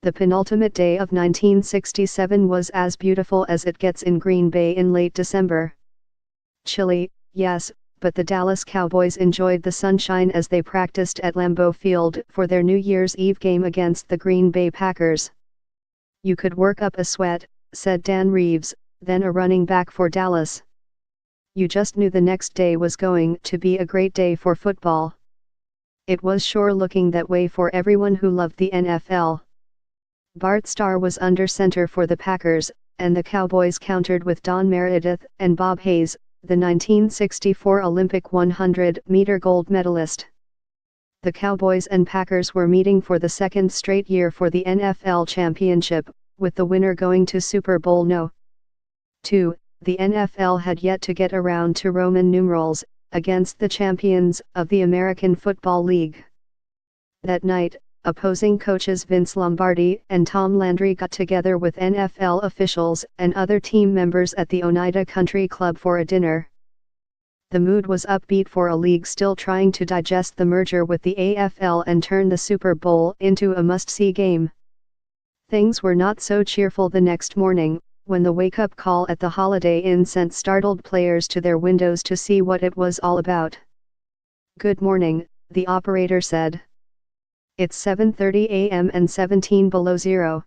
The penultimate day of 1967 was as beautiful as it gets in Green Bay in late December. Chilly, yes, but the Dallas Cowboys enjoyed the sunshine as they practiced at Lambeau Field for their New Year's Eve game against the Green Bay Packers. "You could work up a sweat," said Dan Reeves, then a running back for Dallas. "You just knew the next day was going to be a great day for football." It was sure looking that way for everyone who loved the NFL. Bart Starr was under center for the Packers, and the Cowboys countered with Don Meredith and Bob Hayes, the 1964 Olympic 100-meter gold medalist. The Cowboys and Packers were meeting for the second straight year for the NFL championship, with the winner going to Super Bowl No. 2. The NFL had yet to get around to Roman numerals, against the champions of the American Football League. That night, opposing coaches Vince Lombardi and Tom Landry got together with NFL officials and other team members at the Oneida Country Club for a dinner. The mood was upbeat for a league still trying to digest the merger with the AFL and turn the Super Bowl into a must-see game. Things were not so cheerful the next morning, when the wake-up call at the Holiday Inn sent startled players to their windows to see what it was all about. "Good morning," the operator said. "It's 7:30 a.m. and 17 below zero.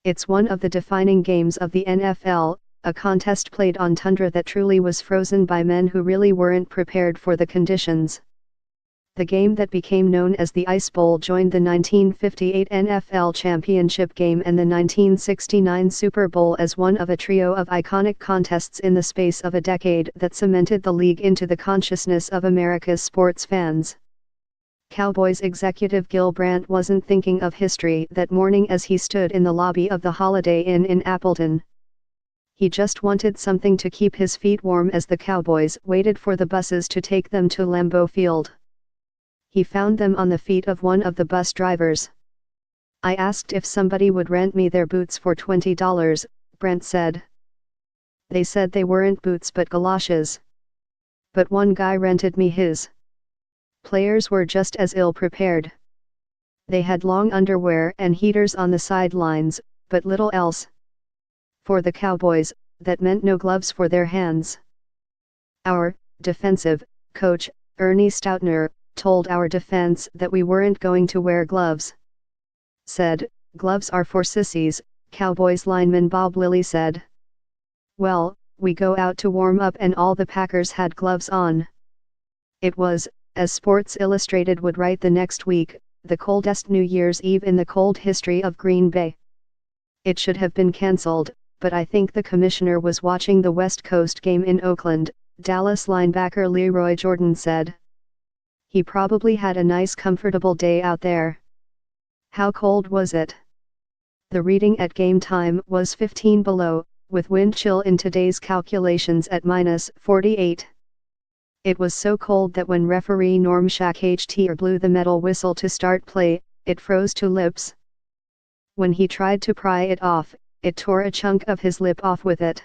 It's one of the defining games of the NFL, a contest played on tundra that truly was frozen by men who really weren't prepared for the conditions." The game that became known as the Ice Bowl joined the 1958 NFL Championship game and the 1969 Super Bowl as one of a trio of iconic contests in the space of a decade that cemented the league into the consciousness of America's sports fans. Cowboys executive Gil Brandt wasn't thinking of history that morning as he stood in the lobby of the Holiday Inn in Appleton. He just wanted something to keep his feet warm as the Cowboys waited for the buses to take them to Lambeau Field. He found them on the feet of one of the bus drivers. "I asked if somebody would rent me their boots for $20, Brandt said. "They said they weren't boots but galoshes. But one guy rented me his." Players were just as ill-prepared. They had long underwear and heaters on the sidelines, but little else. For the Cowboys, that meant no gloves for their hands. "Our defensive coach, Ernie Stoutner, told our defense that we weren't going to wear gloves. Said, 'Gloves are for sissies,'" Cowboys lineman Bob Lilly said. "Well, we go out to warm up and all the Packers had gloves on. It was, as Sports Illustrated would write the next week, the coldest New Year's Eve in the cold history of Green Bay. It should have been cancelled, but I think the commissioner was watching the West Coast game in Oakland," Dallas linebacker Leroy Jordan said. "He probably had a nice comfortable day out there." "How cold was it?" The reading at game time was 15 below, with wind chill in today's calculations at -48. "It was so cold that when referee Norm Shackhtr blew the metal whistle to start play, it froze to lips. When he tried to pry it off, it tore a chunk of his lip off with it."